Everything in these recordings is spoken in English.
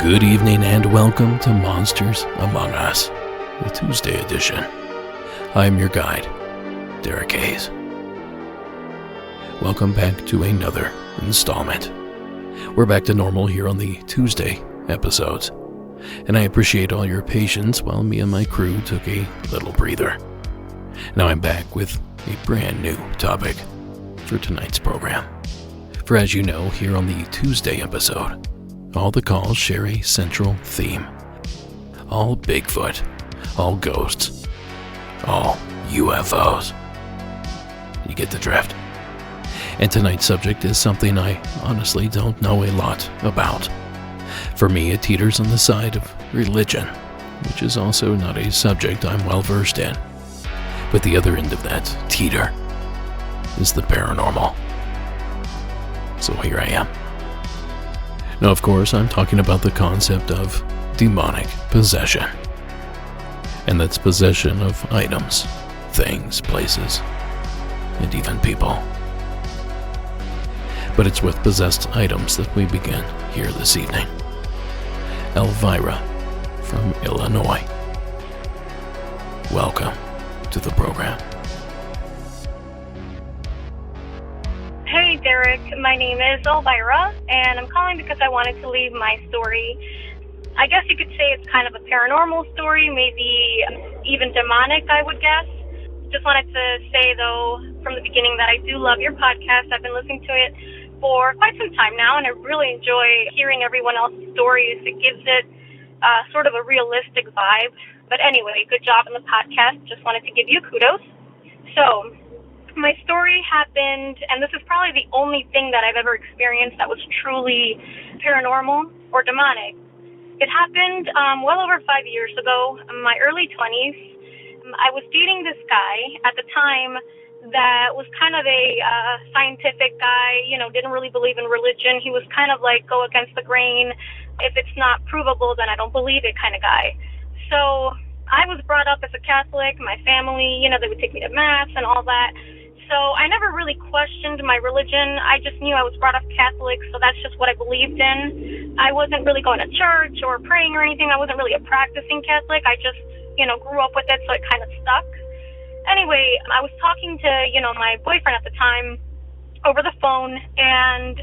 Good evening and welcome to Monsters Among Us, the Tuesday edition. I'm your guide, Derek Hayes. Welcome back to another installment. We're back to normal here on the Tuesday episodes, and I appreciate all your patience while me and my crew took a little breather. Now I'm back with a brand new topic for tonight's program. For as you know, here on the Tuesday episode, all the calls share a central theme. All Bigfoot, all ghosts, all UFOs. You get the drift. And tonight's subject is something I honestly don't know a lot about. For me, it teeters on the side of religion, which is also not a subject I'm well versed in. But the other end of that teeter is the paranormal. So here I am. Now, of course, I'm talking about the concept of demonic possession. And that's possession of items, things, places, and even people. But it's with possessed items that we begin here this evening. Elvira from Illinois. Welcome to the program. Hey Derek, my name is Elvira, and I'm calling because I wanted to leave my story. I guess you could say it's kind of a paranormal story, maybe even demonic, I would guess. Just wanted to say, though, from the beginning that I do love your podcast. I've been listening to it for quite some time now, and I really enjoy hearing everyone else's stories. It gives it sort of a realistic vibe. But anyway, good job on the podcast. Just wanted to give you kudos. So, my story happened, and this is probably the only thing that I've ever experienced that was truly paranormal or demonic. It happened well over 5 years ago, in my early 20s. I was dating this guy at the time that was kind of a scientific guy, didn't really believe in religion. He was kind of like go against the grain. If it's not provable, then I don't believe it kind of guy. So I was brought up as a Catholic. My family, they would take me to Mass and all that. So I never really questioned my religion. I just knew I was brought up Catholic, so that's just what I believed in. I wasn't really going to church or praying or anything. I wasn't really a practicing Catholic. I just, grew up with it, so it kind of stuck. Anyway, I was talking to, my boyfriend at the time over the phone, and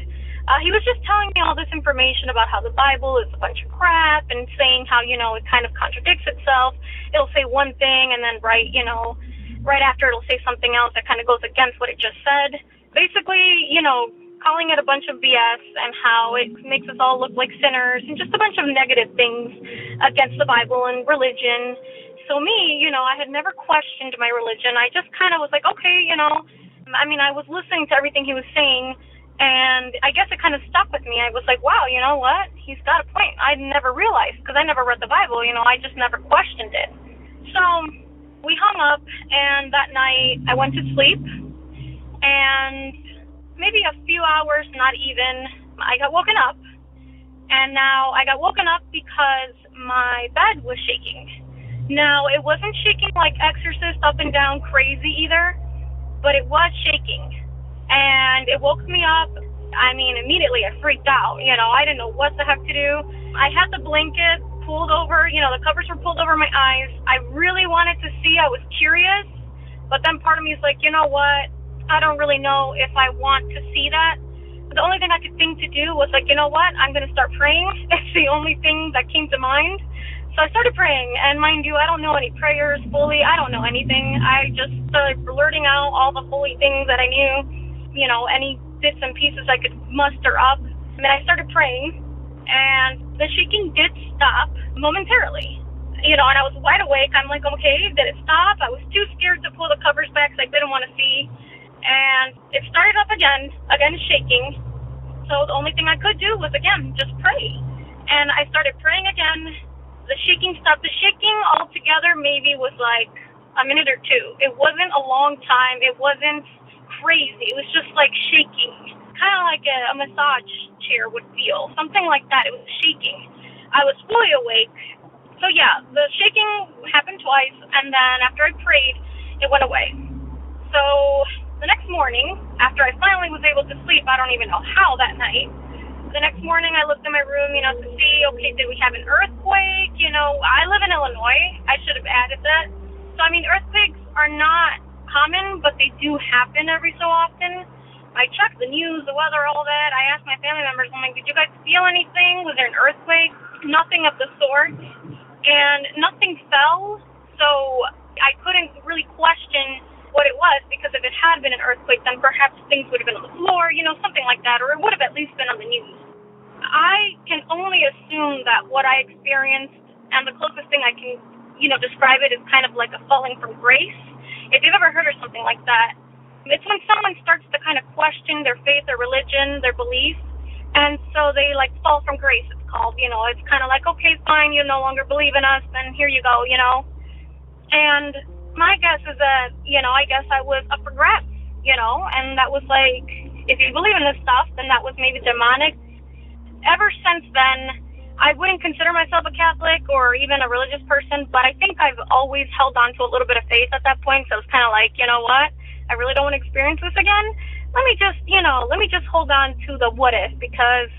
he was just telling me all this information about how the Bible is a bunch of crap and saying how, it kind of contradicts itself. It'll say one thing and then right after it'll say something else that kind of goes against what it just said. Basically, calling it a bunch of BS and how it makes us all look like sinners and just a bunch of negative things against the Bible and religion. So me, I had never questioned my religion. I just kind of was like, okay, I was listening to everything he was saying, and I guess it kind of stuck with me. I was like, wow, you know what? He's got a point. I never realized, because I never read the Bible, I just never questioned it. So we hung up, and that night I went to sleep, and maybe a few hours, not even, I got woken up. And now I got woken up because my bed was shaking. Now, it wasn't shaking like Exorcist up and down crazy either, but it was shaking. And it woke me up. Immediately I freaked out. I didn't know what the heck to do. I had the blanket pulled over, the covers were pulled over my eyes. I really wanted to see. I was curious, but then part of me is like, you know what? I don't really know if I want to see that. But the only thing I could think to do was like, you know what? I'm going to start praying. It's the only thing that came to mind. So I started praying, and mind you, I don't know any prayers fully. I don't know anything. I just started blurting out all the holy things that I knew, any bits and pieces I could muster up. And then I started praying, and the shaking did stop momentarily. And I was wide awake. I'm like, okay, did it stop? I was too scared to pull the covers back because I didn't want to see. And it started up again shaking. So the only thing I could do was, again, just pray. And I started praying again. The shaking stopped. The shaking altogether maybe was like a minute or two. It wasn't a long time. It wasn't crazy. It was just like shaking. Kind of like a massage chair would feel, something like that. It was shaking. I was fully awake. So yeah, the shaking happened twice, and then after I prayed, it went away. So the next morning, after I finally was able to sleep, I don't even know how that night, the next morning I looked in my room, to see, okay, did we have an earthquake? I live in Illinois. I should have added that. So, earthquakes are not common, but they do happen every so often. I checked the news, the weather, all that. I asked my family members, I'm like, did you guys feel anything? Was there an earthquake? Nothing of the sort. And nothing fell. So I couldn't really question what it was, because if it had been an earthquake, then perhaps things would have been on the floor, something like that, or it would have at least been on the news. I can only assume that what I experienced, and the closest thing I can, describe it, is kind of like a falling from grace. If you've ever heard of something like that, it's when someone starts to kind of question their faith, their religion, their beliefs, and so they fall from grace, it's called. It's kind of like, okay, fine, you no longer believe in us, then here you go, And my guess is that, I guess I was up for grabs, and that was like, if you believe in this stuff, then that was maybe demonic. Ever since then, I wouldn't consider myself a Catholic or even a religious person, but I think I've always held on to a little bit of faith at that point, so it's kind of like, you know what? I really don't want to experience this again. Let me just hold on to the what if, because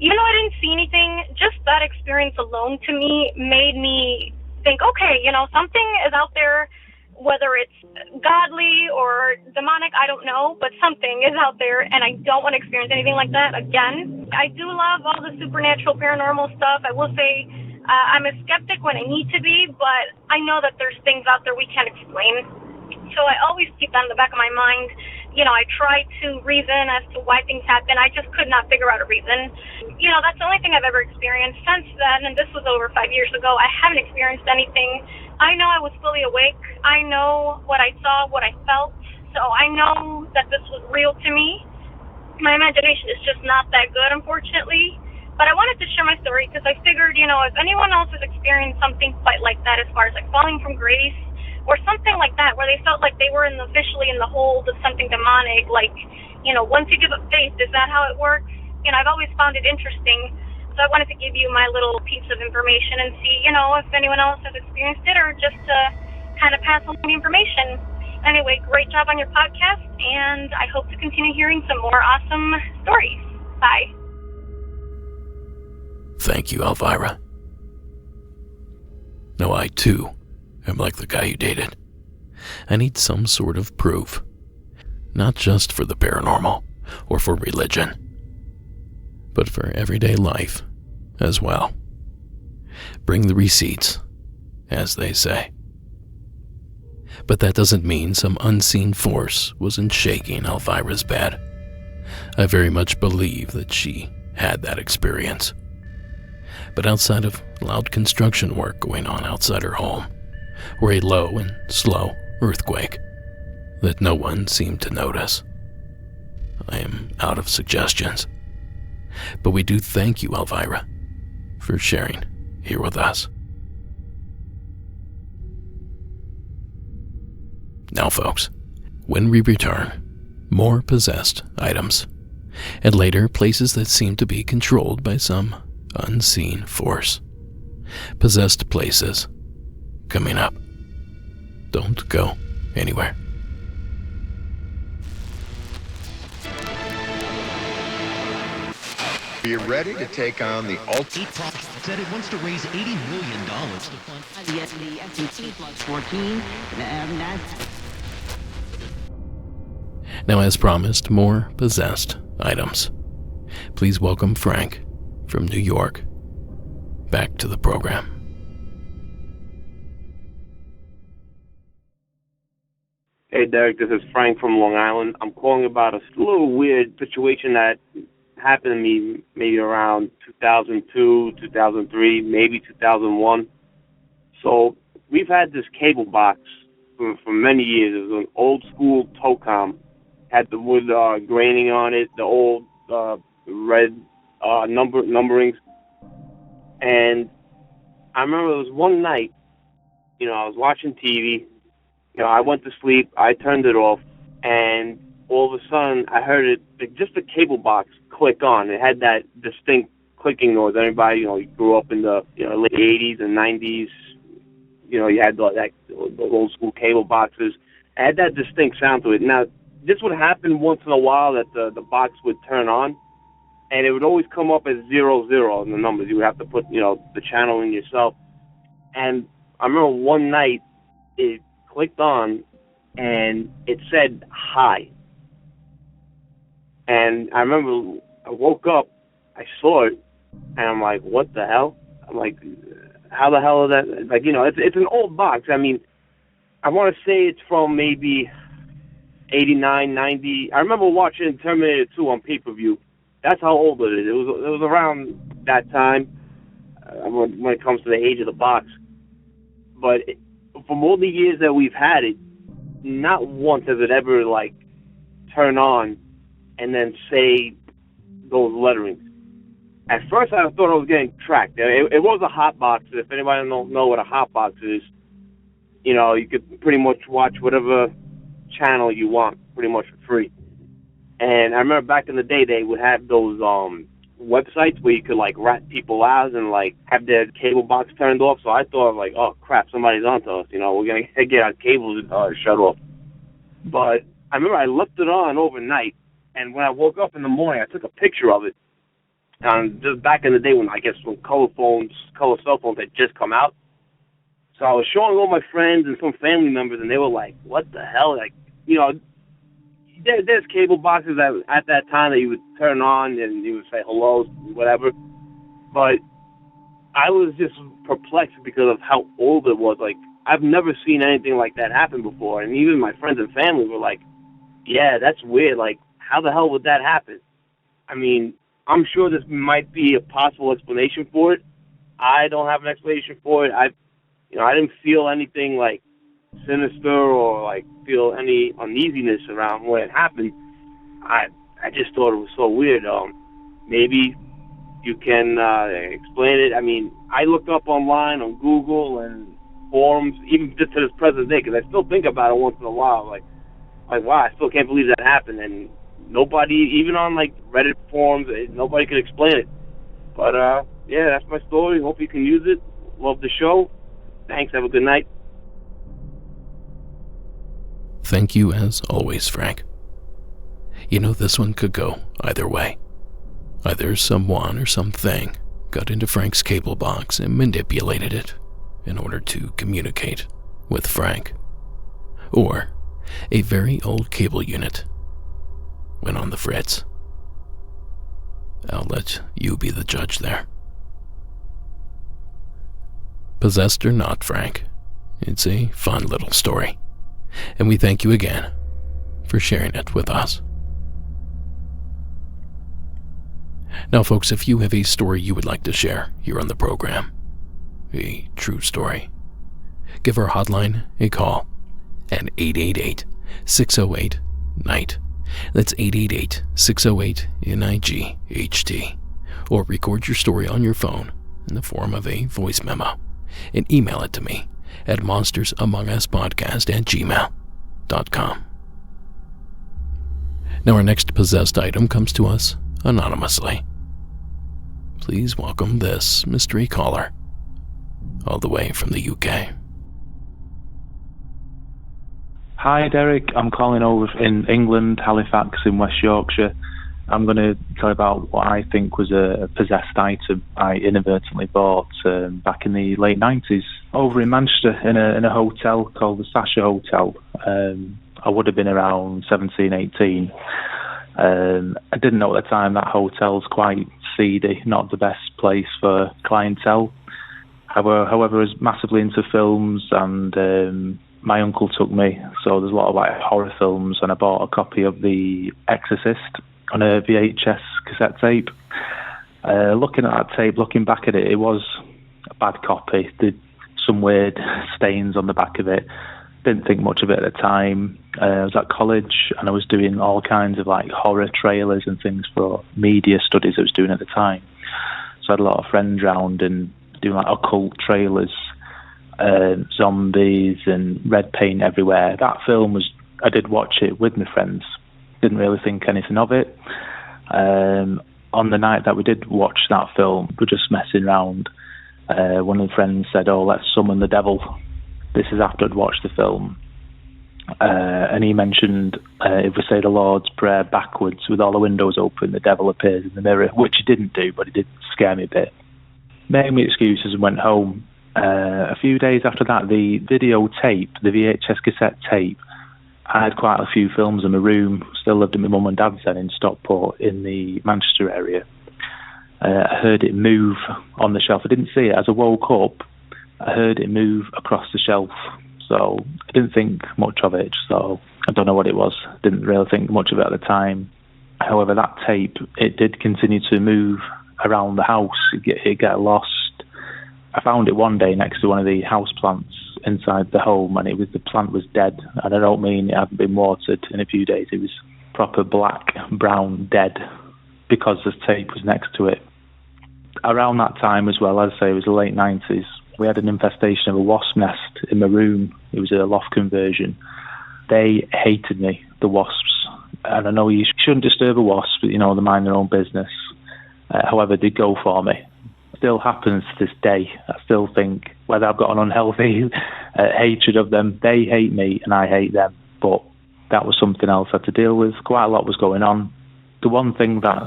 even though I didn't see anything, just that experience alone to me made me think, okay, something is out there, whether it's godly or demonic, I don't know, but something is out there, and I don't want to experience anything like that again. I do love all the supernatural, paranormal stuff. I will say I'm a skeptic when I need to be, but I know that there's things out there we can't explain. So I always keep that in the back of my mind. I try to reason as to why things happen. I just could not figure out a reason. That's the only thing I've ever experienced since then, and this was over 5 years ago. I haven't experienced anything. I know I was fully awake. I know what I saw, what I felt. So I know that this was real to me. My imagination is just not that good, unfortunately. But I wanted to share my story because I figured, if anyone else has experienced something quite like that, as far as falling from grace, or something like that, where they felt like they were officially in the hold of something demonic, once you give up faith, is that how it works? I've always found it interesting, so I wanted to give you my little piece of information and see, if anyone else has experienced it, or just to kind of pass on the information. Anyway, great job on your podcast, and I hope to continue hearing some more awesome stories. Bye. Thank you, Elvira. No, I, too, am like the guy you dated. I need some sort of proof. Not just for the paranormal or for religion, but for everyday life as well. Bring the receipts, as they say. But that doesn't mean some unseen force wasn't shaking Elvira's bed. I very much believe that she had that experience. But outside of loud construction work going on outside her home, or a low and slow earthquake that no one seemed to notice, I am out of suggestions. But we do thank you, Elvira, for sharing here with us. Now, folks, when we return, more possessed items, and later places that seem to be controlled by some unseen force. Possessed places coming up. Don't go anywhere. Are you ready to take on the ultimate? Said it wants to raise $80 million to fund the S&P plus 14. Now, as promised, more possessed items. Please welcome Frank from New York back to the program. Hey, Derek, this is Frank from Long Island. I'm calling about a little weird situation that happened to me maybe around 2002, 2003, maybe 2001. So we've had this cable box for many years. It was an old school Tocom. Had the wood graining on it, the old red numberings. And I remember it was one night, I was watching TV. I went to sleep, I turned it off, and all of a sudden I heard it, just the cable box click on. It had that distinct clicking noise. Anybody, you grew up in the late 80s and 90s, you had those old school cable boxes. It had that distinct sound to it. Now, this would happen once in a while that the box would turn on, and it would always come up as 00 in the numbers. You would have to put, the channel in yourself. And I remember one night it clicked on, and it said hi. And I remember I woke up, I saw it, and I'm like, what the hell? I'm like, how the hell is that? Like, it's an old box. I mean, I want to say it's from maybe 89, 90. I remember watching Terminator 2 on pay-per-view. That's how old it is. It was around that time when it comes to the age of the box. But from all the years that we've had it, not once has it ever, turn on and then say those letterings. At first, I thought I was getting tracked. It was a hot box. If anybody don't know what a hot box is, you could pretty much watch whatever channel you want pretty much for free. And I remember back in the day, they would have those websites where you could rat people out and have their cable box turned off. So I thought oh crap, somebody's onto us. We're gonna get our cables shut off. But I remember I left it on overnight, and when I woke up in the morning, I took a picture of it. Just back in the day when color cell phones had just come out. So I was showing all my friends and some family members, and they were like, "What the hell?" There's cable boxes at that time that you would turn on and you would say hello, whatever. But I was just perplexed because of how old it was. I've never seen anything like that happen before. And even my friends and family were like, yeah, that's weird. How the hell would that happen? I mean, I'm sure this might be a possible explanation for it. I don't have an explanation for it. I didn't feel anything sinister or feel any uneasiness around when it happened. I just thought it was so weird. Maybe you can explain it. I mean, I looked up online on Google and forums, even just to this present day, because I still think about it once in a while. Like, wow, I still can't believe that happened. And nobody, even on Reddit forums, nobody could explain it. But yeah, that's my story. Hope you can use it. Love the show. Thanks. Have a good night. Thank you as always, Frank. This one could go either way. Either someone or something got into Frank's cable box and manipulated it in order to communicate with Frank. Or a very old cable unit went on the fritz. I'll let you be the judge there. Possessed or not, Frank, it's a fun little story. And we thank you again for sharing it with us. Now, folks, if you have a story you would like to share here on the program, a true story, give our hotline a call at 888-608-NIGHT. That's 888-608-NIGHT. Or record your story on your phone in the form of a voice memo and email it to me at monstersamonguspodcast@gmail.com. Now, our next possessed item comes to us anonymously. Please welcome this mystery caller, all the way from the UK. Hi, Derek. I'm calling over in England, Halifax in West Yorkshire. I'm going to tell you about what I think was a possessed item I inadvertently bought back in the late 90s over in Manchester in a hotel called the Sasha Hotel. I would have been around 17, 18. I didn't know at the time that hotel's quite seedy, not the best place for clientele. However, I was massively into films and my uncle took me, so there's a lot of like horror films, and I bought a copy of The Exorcist on a VHS cassette tape. Looking at that tape, looking back at it, it was a bad copy. There's some weird stains on the back of it. Didn't think much of it at the time. I was at college and I was doing all kinds of like horror trailers and things for media studies I was doing at the time. So I had a lot of friends round and doing like occult trailers, zombies and red paint everywhere. That film I did watch it with my friends. Didn't really think anything of it. On the night that we did watch that film, we were just messing around. One of the friends said, "Oh, let's summon the devil." This is after I'd watched the film. And he mentioned, if we say the Lord's Prayer backwards with all the windows open, the devil appears in the mirror, which he didn't do, but it did scare me a bit. Made me excuses and went home. A few days after that, the video tape, the VHS cassette tape, I had quite a few films in my room. Still lived at my mum and dad's then in Stockport in the Manchester area. I heard it move on the shelf. I didn't see it. As I woke up, I heard it move across the shelf. So I didn't think much of it. So I don't know what it was. Didn't really think much of it at the time. However, that tape, it did continue to move around the house. It got lost. I found it one day next to one of the house plants inside the home, and the plant was dead. And I don't mean it hadn't been watered in a few days. It was proper black, brown, dead, because the tape was next to it. Around that time as well, as I say, it was the late 90s, we had an infestation of a wasp nest in my room. It was a loft conversion. They hated me, the wasps. And I know you shouldn't disturb a wasp, but, they mind their own business. However, they go for me. Still happens to this day. I still think, whether I've got an unhealthy hatred of them, they hate me and I hate them. But that was something else I had to deal with. Quite a lot was going on. The one thing that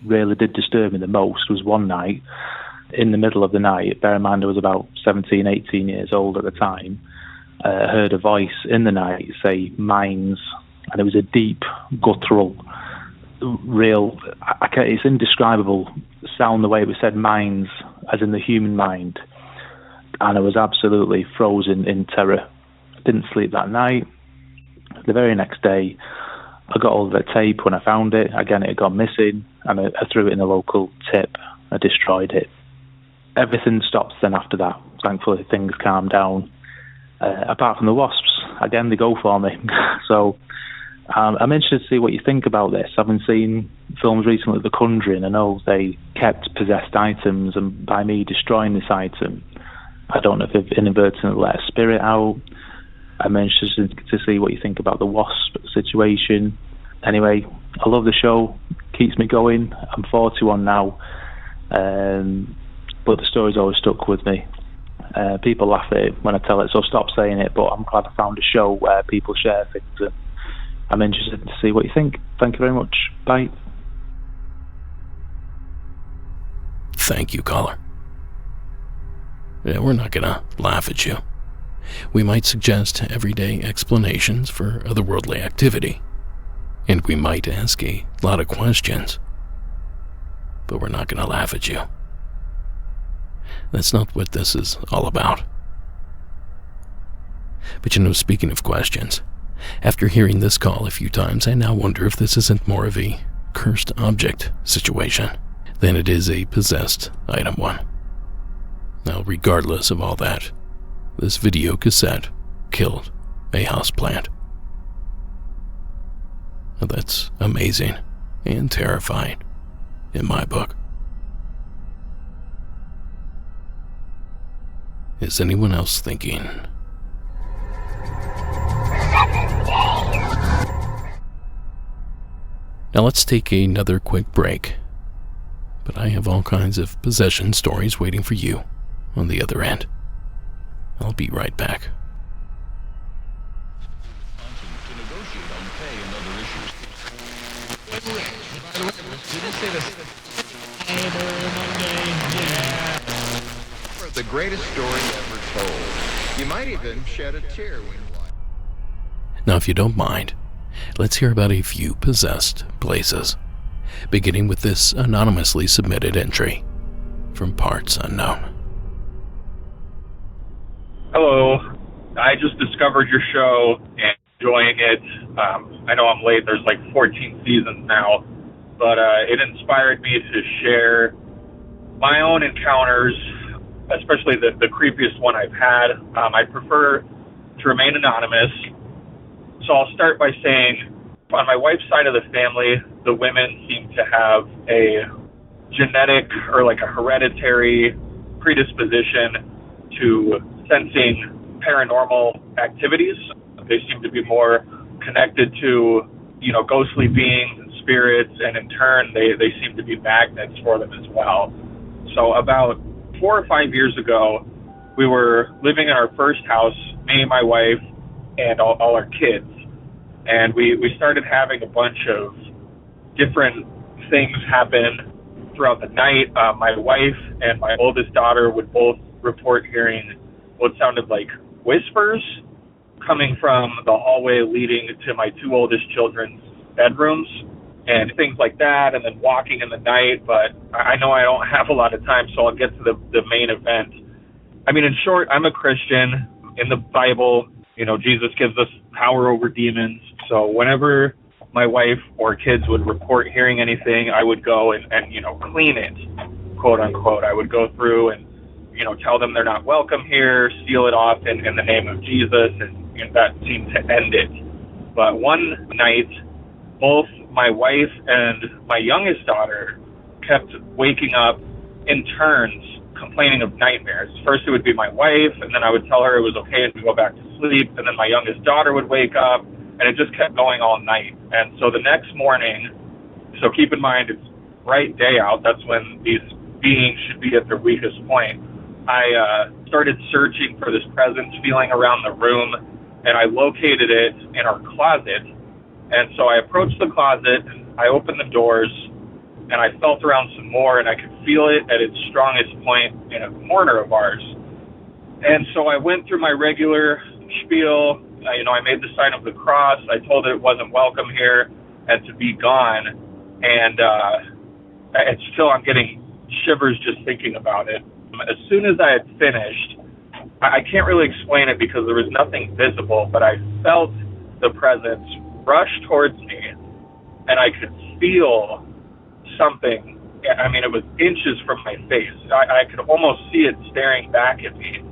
really did disturb me the most was one night, in the middle of the night, bear in mind I was about 17, 18 years old at the time, I heard a voice in the night say, "Mines," and it was a deep, guttural, real, it's indescribable sound, the way it was said, "mines," as in the human mind. And I was absolutely frozen in terror. I didn't sleep that night. The very next day, I got all the tape when I found it. Again, it had gone missing, and I threw it in a local tip. I destroyed it. Everything stopped then after that. Thankfully, things calmed down. Apart from the wasps, again, they go for me. So I'm interested to see what you think about this. I've been seeing films recently, The Conjuring. I know they kept possessed items, and by me destroying this item, I don't know if they've inadvertently let a spirit out. I'm interested to see what you think about the wasp situation. Anyway, I love the show. Keeps me going. I'm 41 now. But the story's always stuck with me. People laugh at it when I tell it, so stop saying it, but I'm glad I found a show where people share things. And I'm interested to see what you think. Thank you very much. Bye. Thank you, caller. Yeah, we're not gonna laugh at you. We might suggest everyday explanations for otherworldly activity, and we might ask a lot of questions, but we're not gonna laugh at you. That's not what this is all about. But speaking of questions, after hearing this call a few times, I now wonder if this isn't more of a cursed object situation than it is a possessed item one. Now, regardless of all that, this video cassette killed a houseplant. Now, that's amazing and terrifying in my book. Is anyone else thinking? Now let's take another quick break. But I have all kinds of possession stories waiting for you on the other end. I'll be right back. The greatest story ever told. You might even shed a tear when you watch. Now, if you don't mind, let's hear about a few possessed places, beginning with this anonymously submitted entry from Parts Unknown. Hello. I just discovered discovered your show and enjoying it. I know I'm late. There's like 14 seasons now, but it inspired me to share my own encounters, especially the creepiest one I've had. I prefer to remain anonymous, so I'll start by saying, on my wife's side of the family, the women seem to have a genetic or like a hereditary predisposition to sensing paranormal activities. They seem to be more connected to, ghostly beings and spirits, and in turn, they seem to be magnets for them as well. So about 4 or 5 years ago, we were living in our first house, me, my wife, and all our kids. And we started having a bunch of different things happen throughout the night. My wife and my oldest daughter would both report hearing what sounded like whispers coming from the hallway leading to my 2 oldest children's bedrooms and things like that, and then walking in the night. But I know I don't have a lot of time, so I'll get to the main event. I mean, in short, I'm a Christian. In the Bible, Jesus gives us power over demons. So whenever my wife or kids would report hearing anything, I would go and clean it, quote unquote. I would go through and, tell them they're not welcome here, seal it off in the name of Jesus, and that seemed to end it. But one night, both my wife and my youngest daughter kept waking up in turns, complaining of nightmares. First it would be my wife, and then I would tell her it was okay to go back to sleep, and then my youngest daughter would wake up, and it just kept going all night. And so the next morning, so keep in mind it's bright day out, that's when these beings should be at their weakest point, I started searching for this presence feeling around the room, and I located it in our closet. And so I approached the closet, I opened the doors, and I felt around some more, and I could feel it at its strongest point in a corner of ours. And so I went through my regular spiel. I made the sign of the cross. I told it wasn't welcome here and to be gone. And I'm getting shivers just thinking about it. As soon as I had finished, I can't really explain it because there was nothing visible, but I felt the presence rush towards me, and I could feel something. I mean, it was inches from my face. I could almost see it staring back at me,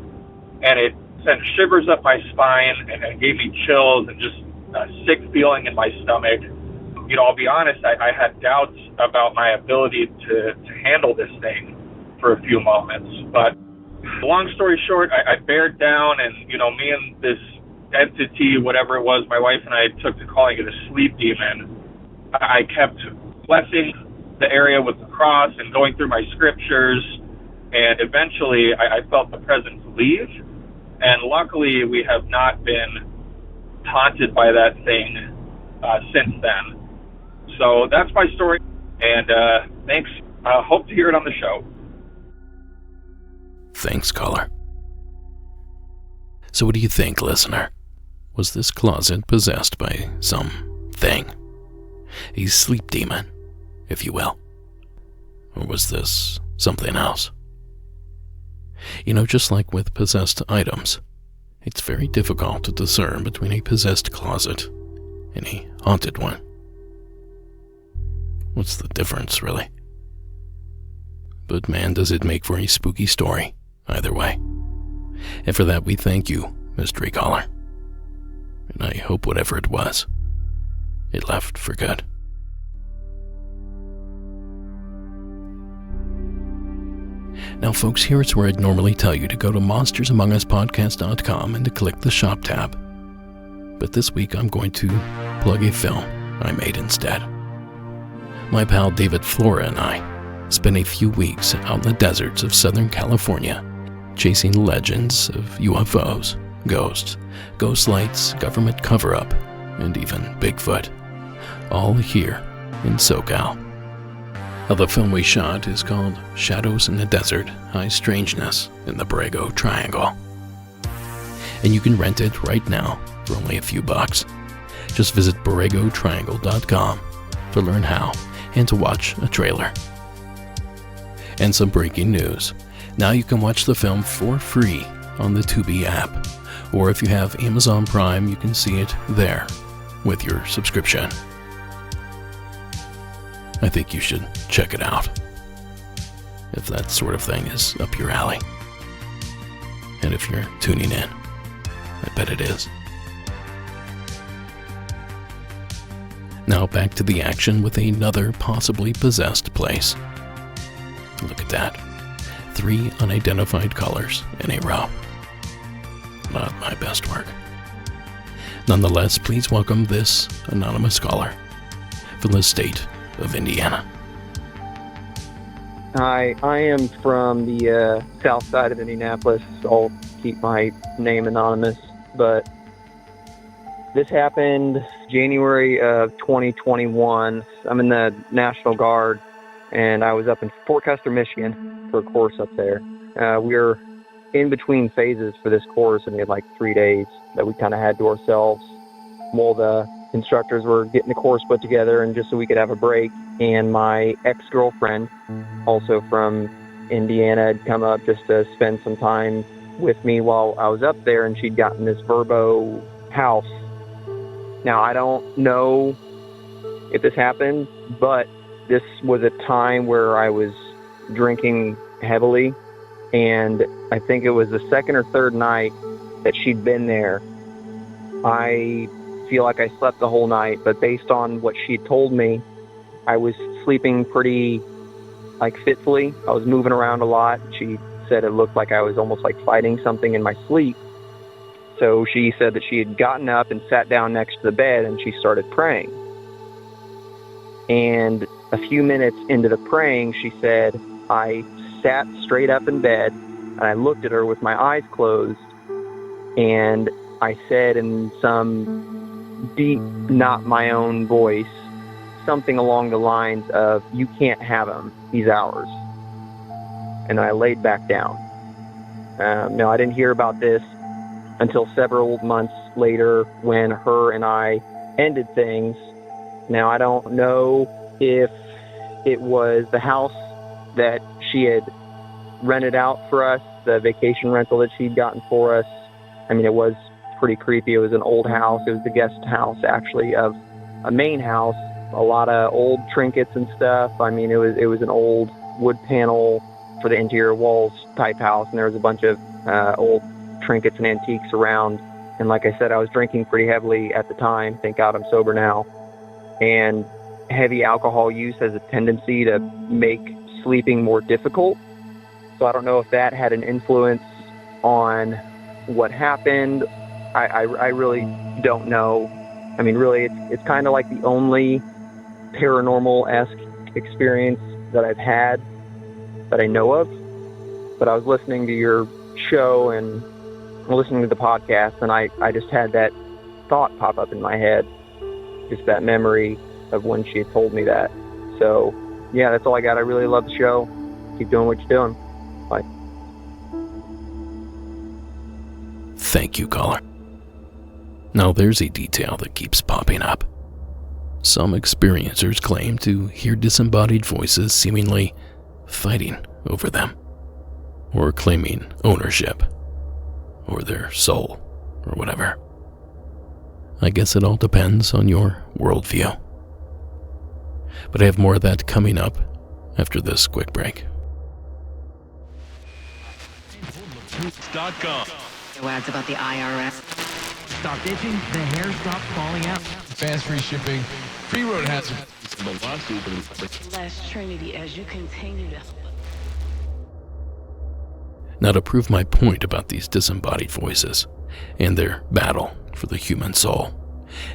and it sent shivers up my spine and gave me chills and just a sick feeling in my stomach. I'll be honest, I had doubts about my ability to handle this thing for a few moments. But long story short, I bared down, and, me and this entity, whatever it was, my wife and I took to calling it a sleep demon. I kept blessing the area with the cross and going through my scriptures, and eventually I felt the presence leave, and luckily we have not been haunted by that thing since then. So that's my story, and thanks. Hope to hear it on the show. Thanks, caller. So what do you think, listener? Was this closet possessed by some thing? A sleep demon, if you will? Or was this something else? Just like with possessed items, it's very difficult to discern between a possessed closet and a haunted one. What's the difference, really? But man, does it make for a spooky story, either way. And for that, we thank you, mystery caller. And I hope whatever it was, it left for good. Now, folks, here's where I'd normally tell you to go to monstersamonguspodcast.com and to click the shop tab. But this week, I'm going to plug a film I made instead. My pal David Flora and I spent a few weeks out in the deserts of Southern California, chasing legends of UFOs, ghosts, ghost lights, government cover-up, and even Bigfoot, all here in SoCal. Now, the film we shot is called Shadows in the Desert, High Strangeness in the Borrego Triangle. And you can rent it right now for only a few bucks. Just visit borregotriangle.com to learn how and to watch a trailer. And some breaking news. Now you can watch the film for free on the Tubi app, Or if you have Amazon Prime, you can see it there with your subscription. I think you should check it out if that sort of thing is up your alley. And if you're tuning in, I bet it is. Now back to the action with another possibly possessed place. Look at that. 3 unidentified colors in a row. Not my best work. Nonetheless, please welcome this anonymous caller from the state of Indiana. Hi, I am from the south side of Indianapolis. I'll keep my name anonymous, but this happened January of 2021. I'm in the National Guard, and I was up in Fort Custer, Michigan for a course up there. We were in between phases for this course, and we had like 3 days that we kind of had to ourselves while the instructors were getting the course put together, and just so we could have a break. And my ex-girlfriend, also from Indiana, had come up just to spend some time with me while I was up there, and she'd gotten this Verbo house. Now, I don't know if this happened, but this was a time where I was drinking heavily, and I think it was the second or third night that she'd been there. I feel like I slept the whole night, but based on what she told me, I was sleeping pretty fitfully. I was moving around a lot. She said it looked like I was almost like fighting something in my sleep. So she said that she had gotten up and sat down next to the bed, and she started praying. And a few minutes into the praying, she said, I sat straight up in bed, and I looked at her with my eyes closed, and I said in some deep, not my own voice, something along the lines of, you can't have him, he's ours. And I laid back down. Now, I didn't hear about this until several months later when her and I ended things. Now, I don't know if it was the house that she had rented out for us, the vacation rental that she'd gotten for us. I mean, it was pretty creepy. It was an old house. It was the guest house, actually, of a main house. A lot of old trinkets and stuff. I mean, it was an old wood panel for the interior walls type house, and there was a bunch of old trinkets and antiques around. And like I said, I was drinking pretty heavily at the time. Thank God I'm sober now. And heavy alcohol use has a tendency to make sleeping more difficult. So I don't know if that had an influence on what happened. I really don't know. I mean, really, it's kind of like the only paranormal-esque experience that I've had that I know of. But I was listening to your show and listening to the podcast, and I just had that thought pop up in my head, just that memory of when she had told me that. So, yeah, that's all I got. I really love the show. Keep doing what you're doing. Bye. Thank you, caller. Now there's a detail that keeps popping up. Some experiencers claim to hear disembodied voices seemingly fighting over them, or claiming ownership, or their soul, or whatever. I guess it all depends on your worldview. But I have more of that coming up after this quick break. No ads about the IRS. Stop itching, the hair stops falling out. Fast free shipping, free road hazard. Last Trinity, as you continue to... Now, to prove my point about these disembodied voices and their battle for the human soul,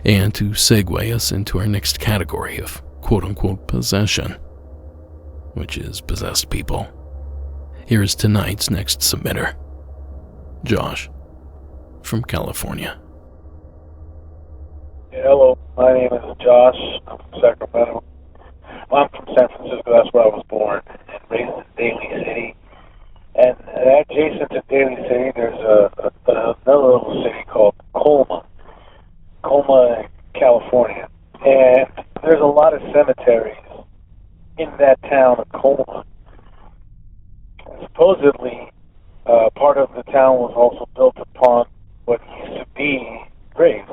and to segue us into our next category of quote-unquote possession, which is possessed people, here is tonight's next submitter, Josh from California. Hello, my name is Josh. I'm from Sacramento. I'm from San Francisco. That's where I was born and raised in Daly City. And adjacent to Daly City, there's another little city called Colma, California. And there's a lot of cemeteries in that town of Colma. And supposedly, part of the town was also built upon what used to be graves.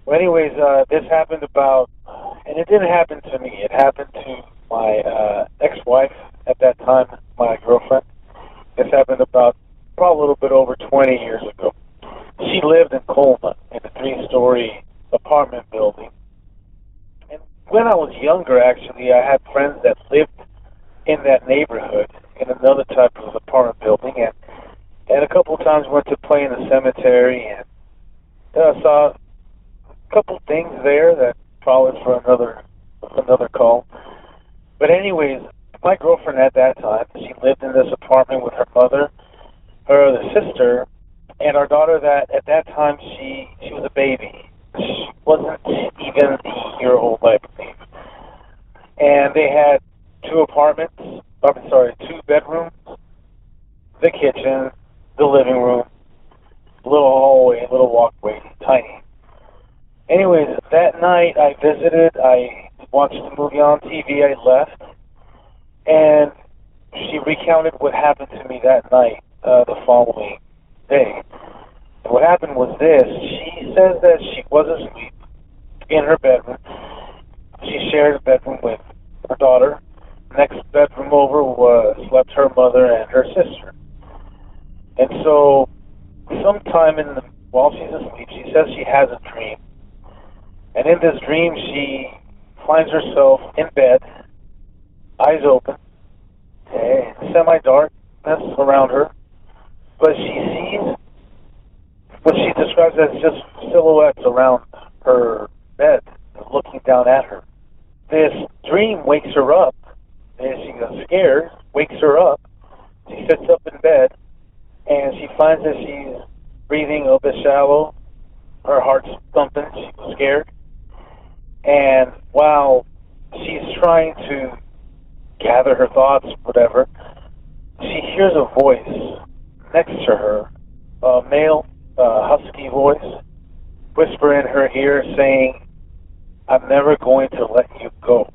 Well, anyways, this happened and it didn't happen to me. It happened to my ex-wife at that time, my girlfriend. This happened about probably a little bit over 20 years ago. She lived in Colma in a 3-story apartment building. And when I was younger, actually, I had friends that lived in that neighborhood in another type of apartment building, and a couple of times went to play in the cemetery, and saw a couple things there that probably for another call. But anyways, my girlfriend at that time, she lived in this apartment with her mother, her other sister, and our daughter that at that time she was a baby. She wasn't even a year old, I believe. And they had 2 bedrooms, the kitchen, the living room, little hallway, little walkway, tiny. Anyways, that night I visited, I watched the movie on TV, I left, and she recounted what happened to me that night, the following day. And what happened was this: she says that she was asleep in her bedroom. She shared a bedroom with her daughter. Next bedroom over slept her mother and her sister. And so, sometime while she's asleep, she says she has a dream. And in this dream, she finds herself in bed, eyes open, semi-darkness around her, but she sees what she describes as just silhouettes around her bed, looking down at her. This dream wakes her up, and she got scared, wakes her up. She sits up in bed, and she finds that she's breathing a bit shallow, her heart's thumping, she's scared. And while she's trying to gather her thoughts, whatever, she hears a voice next to her, a male, husky voice, whisper in her ear saying, "I'm never going to let you go."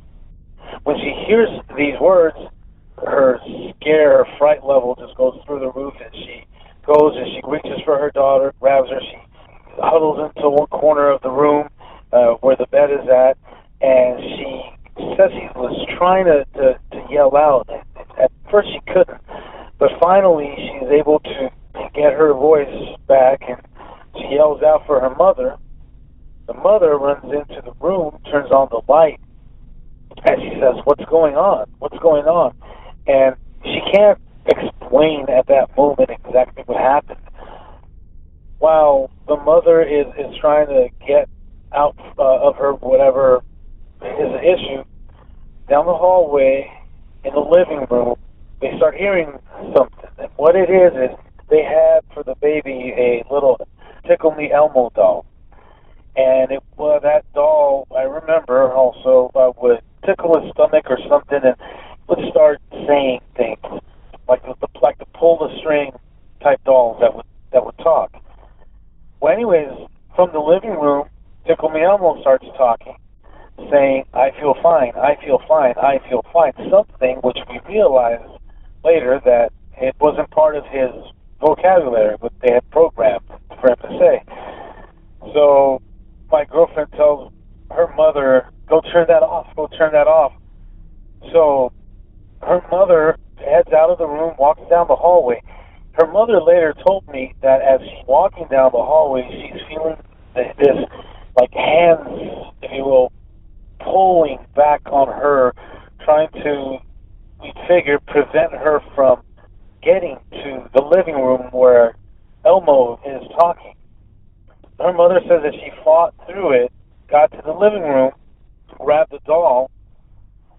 When she hears these words, her scare, her fright level just goes through the roof, and she goes and she reaches for her daughter, grabs her, she huddles into one corner of the room where the bed is at, and she says she was trying to yell out. At first she couldn't, but finally she's able to get her voice back, and she yells out for her mother. The mother runs into the room, turns on the light, and she says, "What's going on? What's going on?" And she can't explain at that moment exactly what happened. While the mother is trying to get out of her whatever is the issue, down the hallway in the living room, they start hearing something. And what it is they had for the baby a little Tickle Me Elmo doll. And that doll, I remember also, would tickle his stomach or something and would start saying things like the pull the string type dolls that would talk. Well, anyways, from the living room, Tickle Me Elmo starts talking, saying, "I feel fine, I feel fine, I feel fine," something which we realized later that it wasn't part of his vocabulary, what they had programmed for him to say. So my girlfriend tells her mother, "Go turn that off, go turn that off." So her mother heads out of the room, walks down the hallway. Her mother later told me that as she's walking down the hallway, she's feeling this, like hands, if you will, pulling back on her, trying to, we figure, prevent her from getting to the living room where Elmo is talking. Her mother says that she fought through it, got to the living room, grabbed the doll,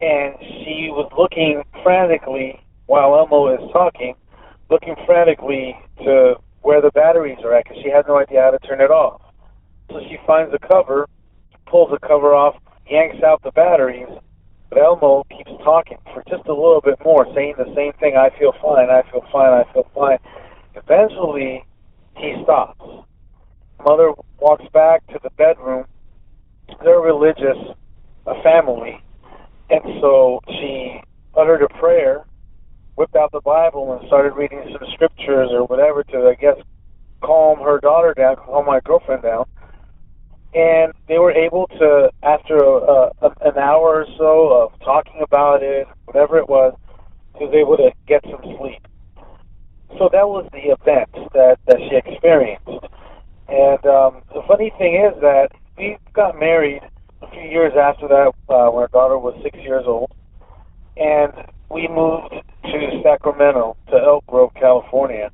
and she was looking frantically while Elmo is talking, looking frantically to where the batteries are at, because she had no idea how to turn it off. So she finds the cover, pulls the cover off, yanks out the batteries, but Elmo keeps talking for just a little bit more, saying the same thing, "I feel fine, I feel fine, I feel fine." Eventually, he stops. Mother walks back to the bedroom. They're religious, a family, and so she uttered a prayer, whipped out the Bible, and started reading some scriptures or whatever to, I guess, calm her daughter down, calm my girlfriend down. And they were able to, after an hour or so of talking about it, whatever it was, she was able to get some sleep. So that was the event that she experienced. And the funny thing is that we got married a few years after that when our daughter was 6 years old. And we moved to Sacramento, to Elk Grove, California.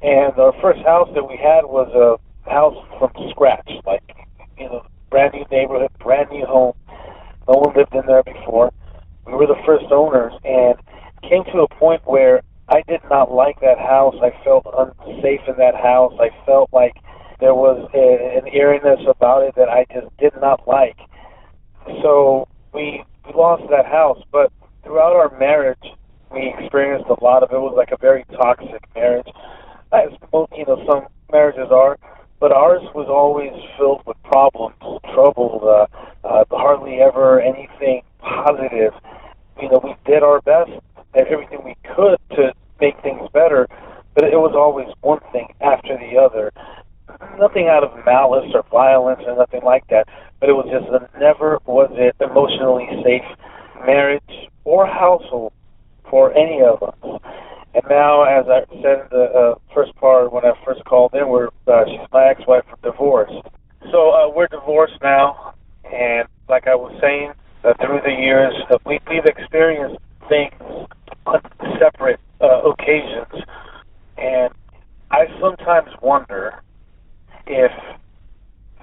And our first house that we had was a house from scratch, like, brand new neighborhood, brand new home. No one lived in there before. We were the first owners, and it came to a point where I did not like that house. I felt unsafe in that house. I felt like there was an eeriness about it that I just did not like. So we lost that house, but throughout our marriage, we experienced a lot of it. It was like a very toxic marriage, as some marriages are. But ours was always filled with problems, trouble, hardly ever anything positive. We did our best at everything we could to make things better, but it was always one thing after the other. Nothing out of malice or violence or nothing like that, but it was just never was it emotionally safe marriage or household for any of us. And now, as I said in the first part when I first called in, she's my ex-wife, we're divorced. So we're divorced now, and like I was saying, through the years, we've experienced things on separate occasions, and I sometimes wonder if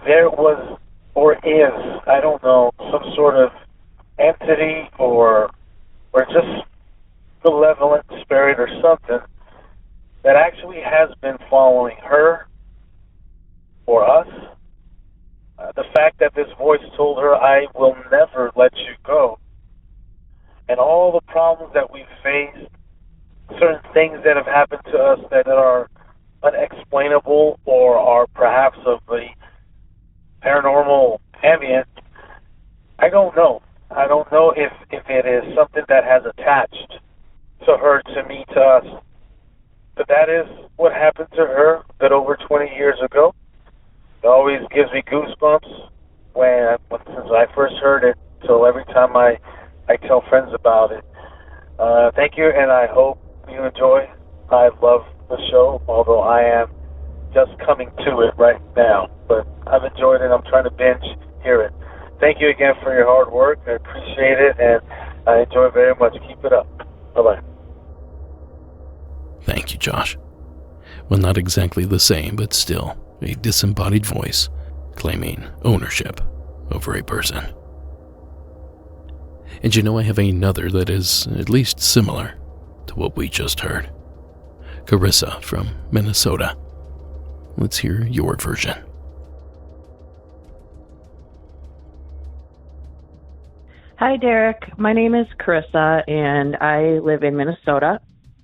there was or is, I don't know, some sort of entity or just malevolent spirit or something that actually has been following her or us. The fact that this voice told her, I will never let you go. And all the problems that we've faced, certain things that have happened to us that are unexplainable or are perhaps of the paranormal ambient, I don't know. I don't know if it is something that has attached to her, to me, to us. But that is what happened to her a bit over 20 years ago. It always gives me goosebumps since I first heard it till every time I tell friends about it. Thank you, and I hope you enjoy. I love the show, although I am just coming to it right now. But I've enjoyed it. I'm trying to binge hear it. Thank you again for your hard work. I appreciate it, and I enjoy it very much. Keep it up. Bye-bye. Thank you, Josh. Well, not exactly the same, but still a disembodied voice claiming ownership over a person. And I have another that is at least similar to what we just heard. Carissa from Minnesota. Let's hear your version. Hi, Derek. My name is Carissa, and I live in Minnesota.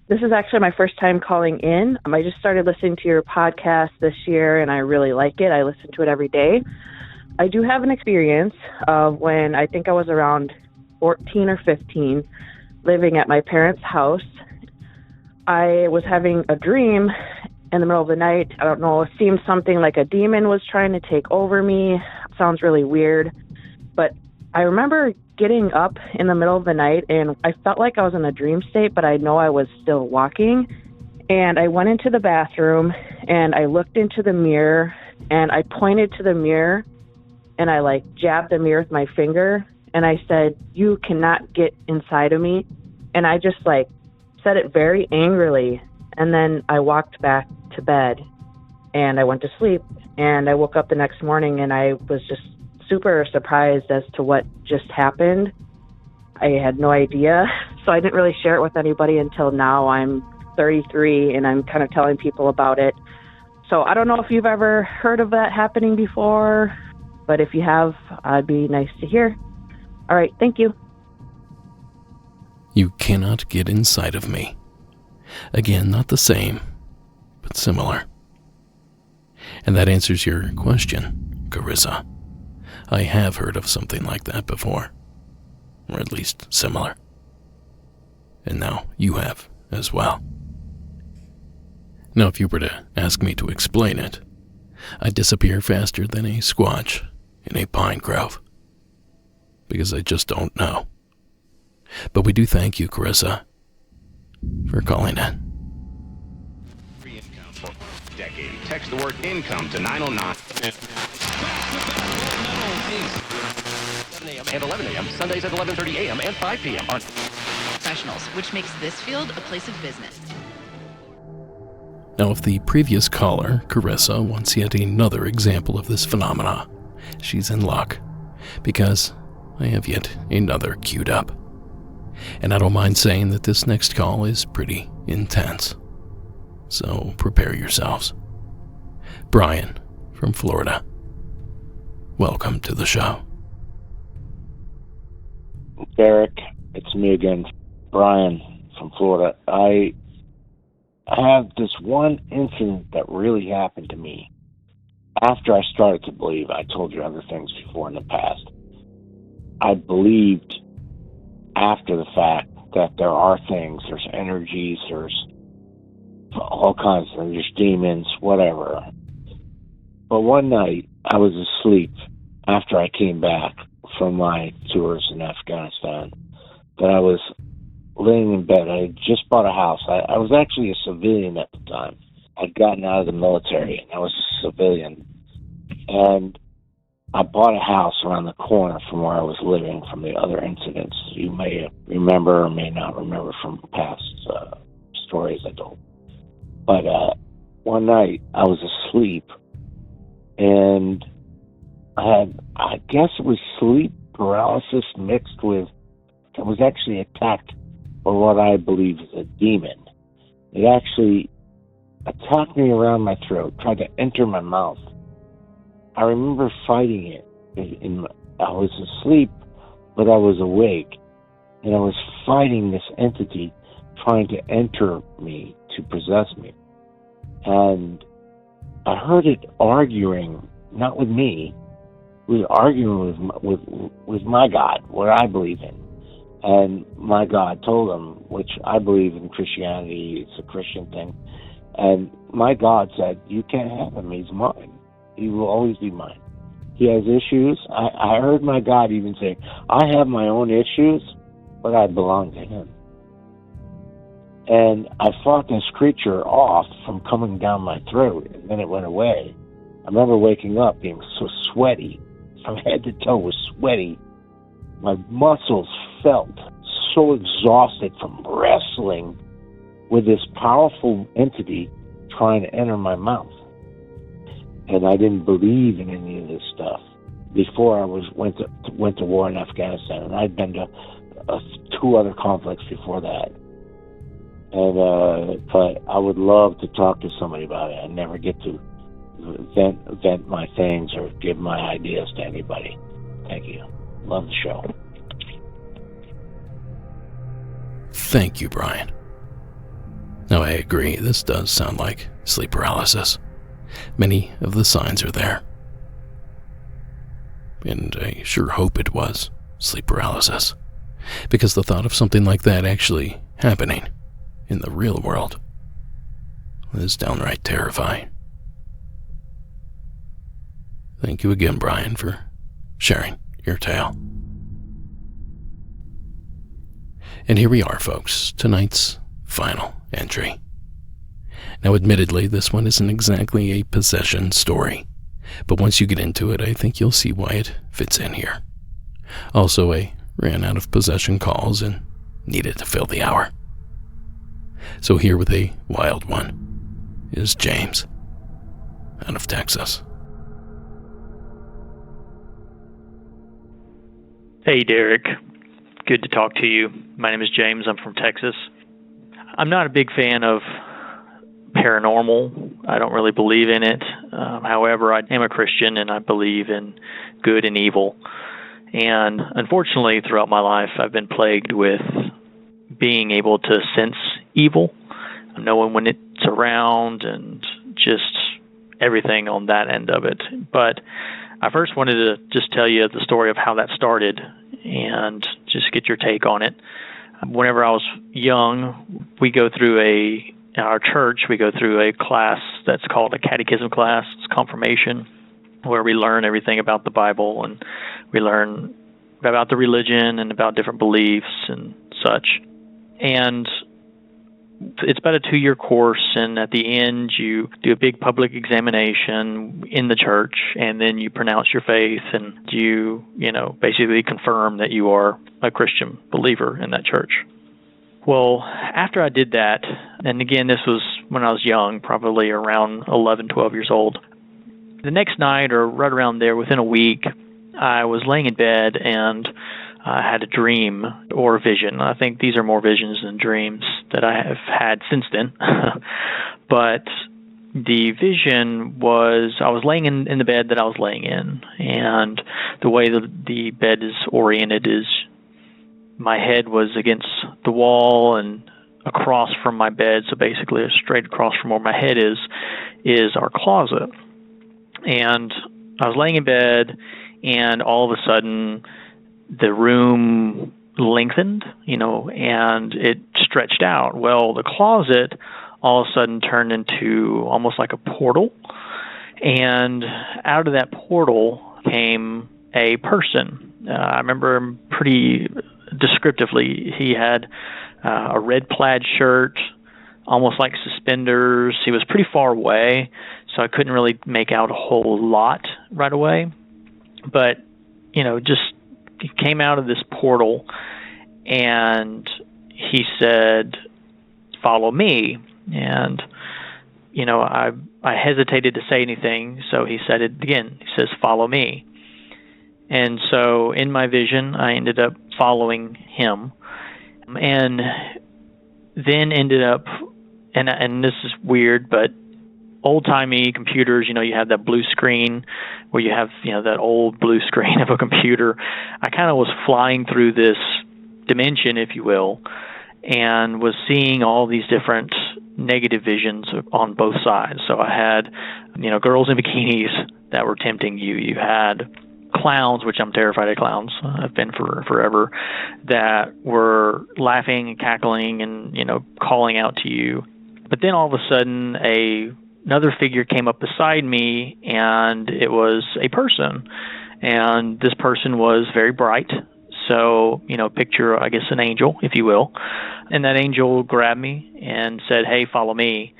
This is actually my first time calling in. I just started listening to your podcast this year, and I really like it. I listen to it every day. I do have an experience of when I think I was around 14 or 15, living at my parents' house. I was having a dream in the middle of the night. I don't know, it seemed something like a demon was trying to take over me. It sounds really weird, but I remember getting up in the middle of the night, and I felt like I was in a dream state, but I know I was still walking. And I went into the bathroom, and I looked into the mirror, and I pointed to the mirror, and I jabbed the mirror with my finger, and I said, "You cannot get inside of me." And I just said it very angrily. And then I walked back to bed, and I went to sleep, and I woke up the next morning, and I was just super surprised as to what just happened. I had no idea, so I didn't really share it with anybody until now. I'm 33, and I'm kind of telling people about it. So I don't know if you've ever heard of that happening before, but if you have, I'd be nice to hear. All right, thank you. You cannot get inside of me. Again, not the same, but similar. And that answers your question, Carissa. I have heard of something like that before, or at least similar. And now you have as well. Now, if you were to ask me to explain it, I'd disappear faster than a squatch in a pine grove. Because I just don't know. But we do thank you, Carissa, for calling in. Decade. Text the word income to 909. And 11 a.m. Sundays at 11:30 a.m. and 5 p.m. on Professionals, which makes this field a place of business. Now, if the previous caller, Carissa, wants yet another example of this phenomena, she's in luck, because I have yet another queued up. And I don't mind saying that this next call is pretty intense. So prepare yourselves. Brian from Florida. Welcome to the show. Derek, it's me again, Brian from Florida. I have this one incident that really happened to me after I started to believe. I told you other things before in the past. I believed after the fact that there are things, there's energies, there's all kinds of things, there's demons, whatever. But one night, I was asleep after I came back from my tours in Afghanistan, that I was laying in bed. I had just bought a house. I was actually a civilian at the time. I'd gotten out of the military, and I was a civilian. And I bought a house around the corner from where I was living from the other incidents you may remember or may not remember from past stories I told. But one night, I was asleep, and I guess it was sleep paralysis mixed with, I was actually attacked by what I believe is a demon. It actually attacked me around my throat, tried to enter my mouth. I remember fighting it. I was asleep, but I was awake, and I was fighting this entity trying to enter me, to possess me. And I heard it arguing, not with me, it was arguing with my God, what I believe in. And my God told him, which I believe in Christianity, it's a Christian thing, and my God said, you can't have him, he's mine. He will always be mine. He has issues. I heard my God even say, I have my own issues, but I belong to him. And I fought this creature off from coming down my throat, and then it went away. I remember waking up being so sweaty. From head to toe was sweaty. My muscles felt so exhausted from wrestling with this powerful entity trying to enter my mouth. And I didn't believe in any of this stuff before I went to war in Afghanistan, and I'd been to 2 other conflicts before that. And but I would love to talk to somebody about it. I never get to vent my things or give my ideas to anybody. Thank you. Love the show. Thank you, Brian. Now, I agree, this does sound like sleep paralysis. Many of the signs are there. And I sure hope it was sleep paralysis, because the thought of something like that actually happening in the real world is downright terrifying. Thank you again, Brian, for sharing your tale. And here we are, folks, tonight's final entry. Now, admittedly, this one isn't exactly a possession story, but once you get into it, I think you'll see why it fits in here. Also, I ran out of possession calls and needed to fill the hour. So here with a wild one is James, out of Texas. Hey, Derek. Good to talk to you. My name is James. I'm from Texas. I'm not a big fan of paranormal. I don't really believe in it. However, I am a Christian, and I believe in good and evil. And unfortunately, throughout my life, I've been plagued with being able to sense evil, knowing when it's around, and just everything on that end of it. But I first wanted to just tell you the story of how that started and just get your take on it. Whenever I was young, we go through a in our church, we go through a class that's called a catechism class. It's confirmation, where we learn everything about the Bible, and we learn about the religion and about different beliefs and such. And it's about a 2-year course, and at the end you do a big public examination in the church, and then you pronounce your faith, and you basically confirm that you are a Christian believer in that church. Well, after I did that, and again, this was when I was young, probably around 11, 12 years old, the next night, or right around there, within a week, I was laying in bed, and I had a dream or a vision. I think these are more visions than dreams that I have had since then. But the vision was, I was laying in the bed that I was laying in, and the way the bed is oriented is my head was against the wall and across from my bed, so basically straight across from where my head is our closet. And I was laying in bed, and all of a sudden the room lengthened, and it stretched out. Well, the closet all of a sudden turned into almost like a portal, and out of that portal came a person. I remember him pretty descriptively. He had a red plaid shirt, almost like suspenders. He was pretty far away, so I couldn't really make out a whole lot right away. But, just he came out of this portal, and he said, "Follow me." And, I hesitated to say anything, so he said it again. He says, "Follow me." And so in my vision, I ended up following him, and then ended up, and this is weird, but old-timey computers, you have that blue screen where you have, that old blue screen of a computer. I kind of was flying through this dimension, if you will, and was seeing all these different negative visions on both sides. So I had, girls in bikinis that were tempting you. You had clowns, which I'm terrified of clowns. I've been for forever, that were laughing and cackling and, calling out to you. But then all of a sudden, another figure came up beside me, and it was a person. And this person was very bright. So, picture, I guess, an angel, if you will. And that angel grabbed me and said, "Hey, follow me."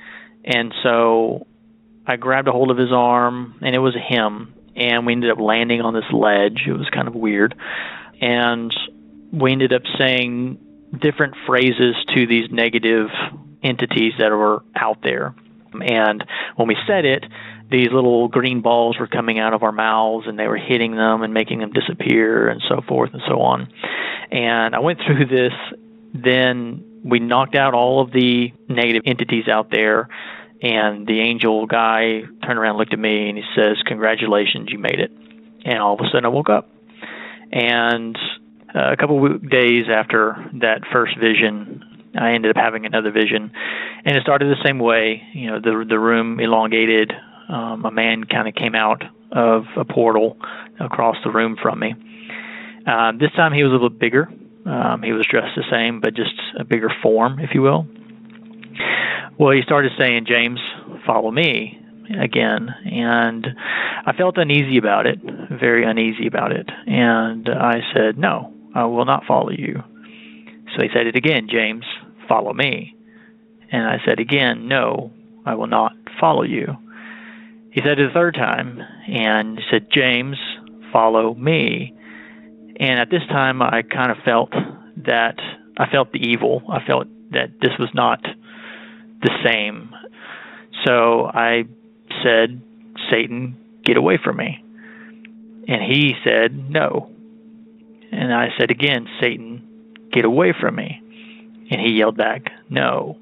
And so I grabbed a hold of his arm, and it was him. And we ended up landing on this ledge. It was kind of weird. And we ended up saying different phrases to these negative entities that were out there. And when we said it, these little green balls were coming out of our mouths, and they were hitting them and making them disappear, and so forth and so on. And I went through this. Then we knocked out all of the negative entities out there, and the angel guy turned around and looked at me, and he says, "Congratulations, you made it." And all of a sudden I woke up. And a couple of days after that first vision, I ended up having another vision, and it started the same way. The room elongated. A man kind of came out of a portal across the room from me. This time he was a little bigger. He was dressed the same, but just a bigger form, if you will. Well, he started saying, "James, follow me," again, and I felt uneasy about it, very uneasy about it. And I said, "No, I will not follow you." So he said it again, "James, follow me." And I said again, "No, I will not follow you." He said it a third time, and he said, "James, follow me." And at this time, I kind of felt that, I felt the evil. I felt that this was not the same. So I said, "Satan, get away from me." And he said, "No." And I said again, "Satan, get away from me." And he yelled back, "No."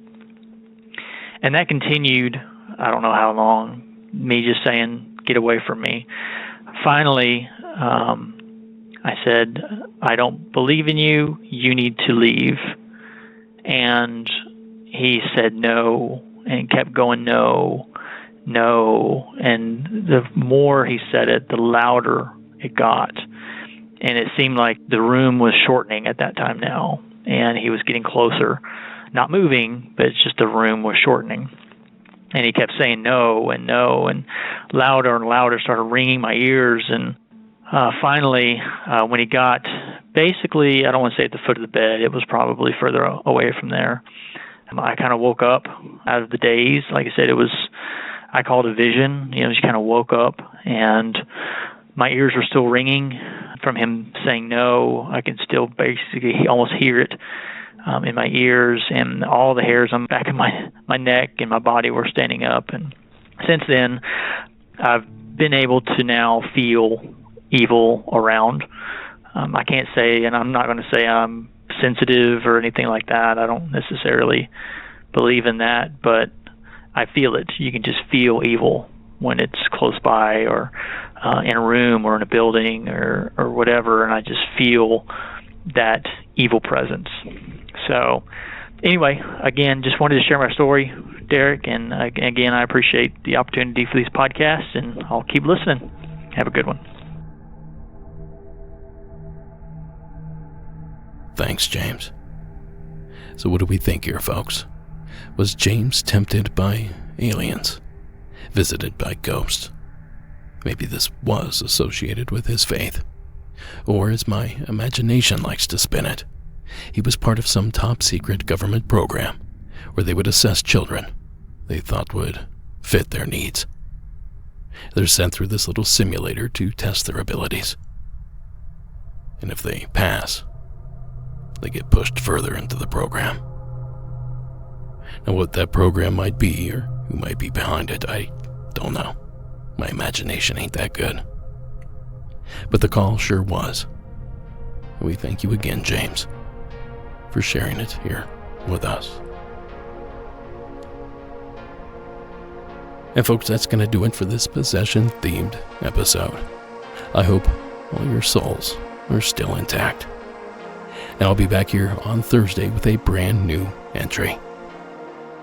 And that continued, I don't know how long, me just saying, "Get away from me." Finally, I said, "I don't believe in you. You need to leave." And he said no, and kept going, "No, no." And the more he said it, the louder it got. And it seemed like the room was shortening at that time now, and he was getting closer not moving, but it's just the room was shortening. And he kept saying no and no, and louder and louder, started ringing my ears. And finally, when he got basically, I don't want to say at the foot of the bed, it was probably further away from there, I kind of woke up out of the daze. Like I said, I called a vision. Just kind of woke up, and my ears were still ringing from him saying no. I can still basically almost hear it in my ears, and all the hairs on the back of my neck and my body were standing up. And since then, I've been able to now feel evil around. I can't say, and I'm not going to say I'm sensitive or anything like that. I don't necessarily believe in that, but I feel it. You can just feel evil when it's close by, or in a room, or in a building, or whatever, and I just feel that evil presence. So anyway, again, just wanted to share my story, Derek, and again, I appreciate the opportunity for these podcasts, and I'll keep listening. Have a good one. Thanks, James. So what do we think here, folks? Was James tempted by aliens? Visited by ghosts? Maybe this was associated with his faith. Or, as my imagination likes to spin it, he was part of some top-secret government program where they would assess children they thought would fit their needs. They're sent through this little simulator to test their abilities. And if they pass, they get pushed further into the program. Now, what that program might be, or who might be behind it, I don't know. My imagination ain't that good. But the call sure was. And we thank you again, James, for sharing it here with us. And folks, that's going to do it for this possession-themed episode. I hope all your souls are still intact. And I'll be back here on Thursday with a brand new entry.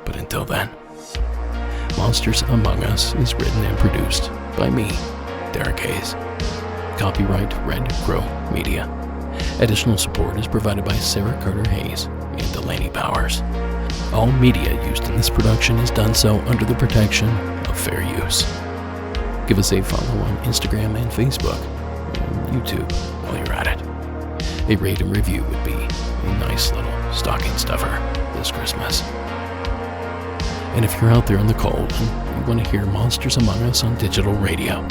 But until then, Monsters Among Us is written and produced by me, Derek Hayes. Copyright Red Crow Media. Additional support is provided by Sarah Carter Hayes and Delaney Powers. All media used in this production is done so under the protection of fair use. Give us a follow on Instagram and Facebook, and YouTube while you're at it. A rate and review would be a nice little stocking stuffer this Christmas. And if you're out there in the cold and you want to hear Monsters Among Us on digital radio,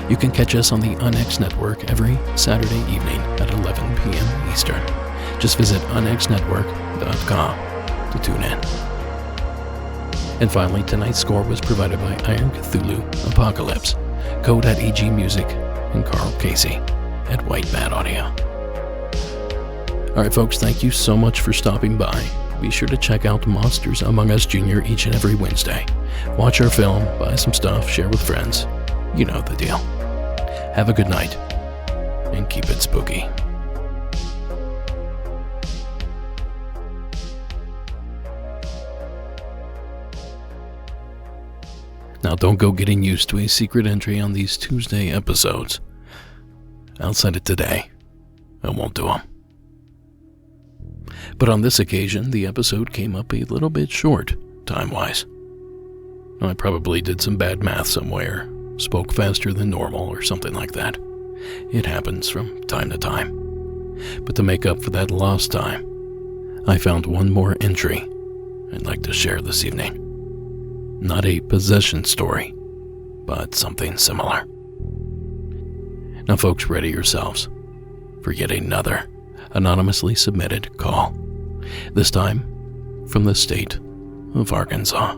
you can catch us on the UNX Network every Saturday evening at 11 p.m. Eastern. Just visit unxnetwork.com to tune in. And finally, tonight's score was provided by Iron Cthulhu Apocalypse, Code at EG Music, and Carl Casey at White Bat Audio. Alright folks, thank you so much for stopping by. Be sure to check out Monsters Among Us Jr. each and every Wednesday. Watch our film, buy some stuff, share with friends. You know the deal. Have a good night, and keep it spooky. Now don't go getting used to a secret entry on these Tuesday episodes. Outside of today, I won't do them. But on this occasion, the episode came up a little bit short, time-wise. I probably did some bad math somewhere, spoke faster than normal or something like that. It happens from time to time. But to make up for that lost time, I found one more entry I'd like to share this evening. Not a possession story, but something similar. Now folks, ready yourselves for yet another anonymously submitted call. This time from the state of Arkansas.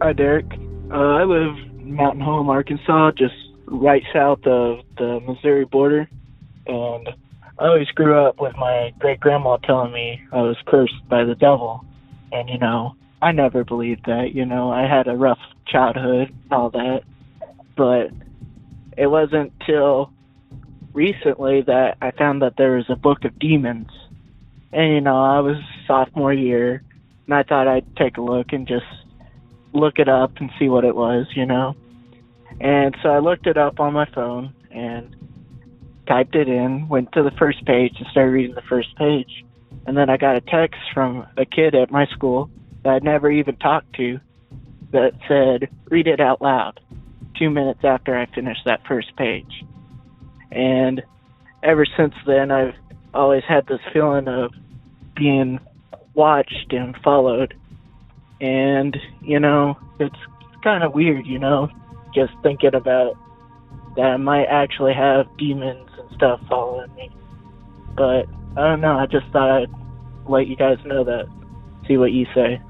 Hi, Derek. I live in Mountain Home, Arkansas, just right south of the Missouri border. And I always grew up with my great-grandma telling me I was cursed by the devil. And, I never believed that. I had a rough childhood and all that. But it wasn't till recently that I found that there was a book of demons. And, I was sophomore year, and I thought I'd take a look and just look it up and see what it was, And so I looked it up on my phone and typed it in, went to the first page and started reading the first page. And then I got a text from a kid at my school that I'd never even talked to that said, read it out loud, 2 minutes after I finished that first page. And ever since then, I've always had this feeling of being watched and followed. And, you know, it's kind of weird, you know, just thinking about that I might actually have demons and stuff following me. But I don't know, I just thought I'd let you guys know that, see what you say.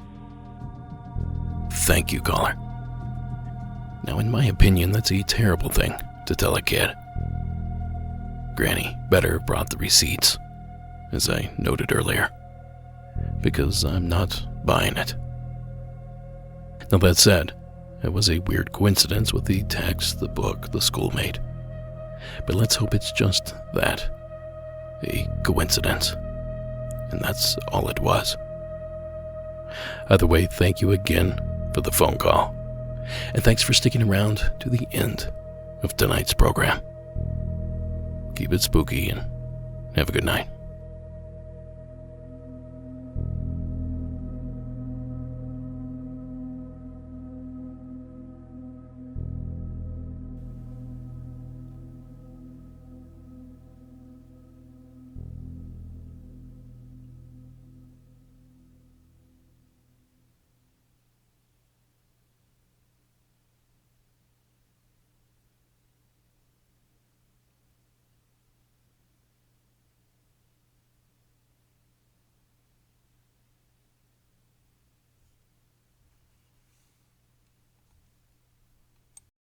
Thank you, caller. Now, in my opinion, that's a terrible thing to tell a kid. Granny better have brought the receipts, as I noted earlier, because I'm not buying it. Now, that said, it was a weird coincidence with the text, the book, the schoolmate. But let's hope it's just that, a coincidence. And that's all it was. Either way, thank you again for the phone call. And thanks for sticking around to the end of tonight's program. Keep it spooky and have a good night.